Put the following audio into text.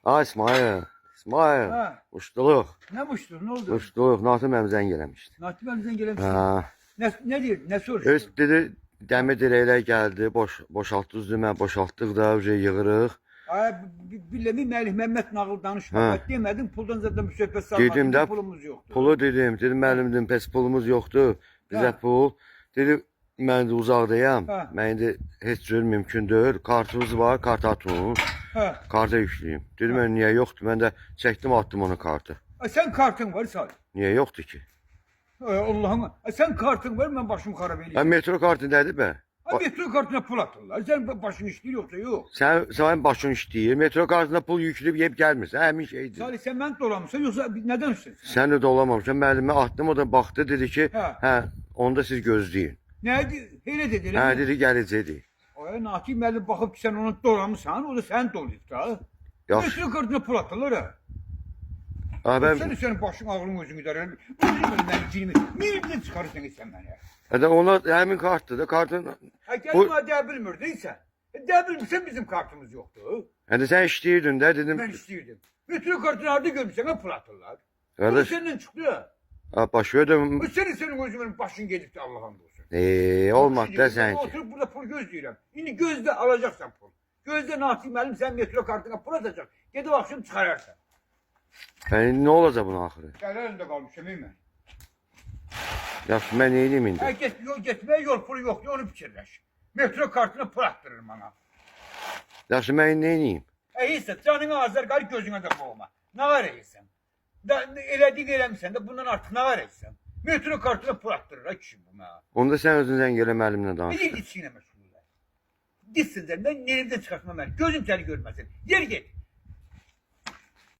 Ha İsmail. İsmail. Ha. Muştuluq. Ne muştur? Ne oldu? Muştuluq. Natım mənim zəng eləmişdi. Natip elimizden gelen bir şey. Ha. Ne diyor? Ne soruyor? Öz dedi dəmir dirəklər gəldi. Boşaltdınız mən boşaltdıq da uje yığırıq. Ay, Billemi Melih Mehmet Nağıl danışma. Ha. Bak demedin puldan zaten bir söhbət salmadın. Dedim də Pulumuz yoktu. pulu dedim müəllim dedim pes pulumuz yoxdur. Bizə Ha. pul. Dedi mən də uzaqdayam. Ha. Mən indi heç cür mümkün deyil. Kartınız var, kart atın. Ha. Karta yükləyim. Dedim mən niyə yoxdur? Mən də çəkdim attım onu kartı. Ay, sen kartın var Salih. Niyə yoxdur ki? Ay, Allah'ım. Ay, sen kartın var ben başım kara vereyim. Mən metro kartı nədir be? Ay, metro kartına pul atırlar. Sen başın işliyor yoksa yok. Sənin başın işləyir. Metro kartına pul yükləyib yeyib gəlmirsən. Həmin şeydir. Salih sen ben dolamısın yoksa neden üstün? Sən də dolamamışsan. Müəllimə atdım, o da baxdı, dedi ki, Ha. hə, onda siz gözləyin. Neydi? Hele dedi. Hə, dedi gələcəkdir. Ay, Natip Melih bakıp ki sen onu dolamısan o da sen dolayıp da. Yaxşı. Metro kartına pul atırlar ha. Ha, Senin başın ağlın özün gider. Ben cinimi. Niye çıkarırsan sen beni ya? Hə, ona həmin kartdır da, kartın. Ha Bu- kendime de bilmirdiysen. De bilmişsen bizim kartımız yoktu. Hə, sən işləyirdin də, dedim. Ben istiyordum. Metro kartını harda görmüşsen hep pul atırlar. Bu Qardaş, senden çıktı ya. ha, başı ödüm. Bu senin gözümün başın gelip de Allah'ım olsun. Olmaz da sən ki. Oturup burada pul gözlüyorum. Şimdi gözde alacaksan pul. Gözde Natip Melih sen metro kartına pul atacak. Gidip akşam çıkarırsan. Yəni nə olacaq bunun axırı? Gel önünde kalmışım değil mi? Yaxşı, mən nə edeyim indi? Ha gitmeye yol pulu yoktu onu fikirleş. Metro kartına pul attırır bana. Yaxşı, mən nə edeyim? İyisi canını azar gal gözüne de boğma. Ne var iyisin? Elediğin eləmişsən de bundan artık ne var iyisin? Metro kartına pul attırır ha kişi bu bana. Onda sən özün zəng elə müəllimlə danış. Bir gitsin mesullar. Gitsin sen ben nereden çıkartmam ben. Gözüm seni görmesin. Geri git.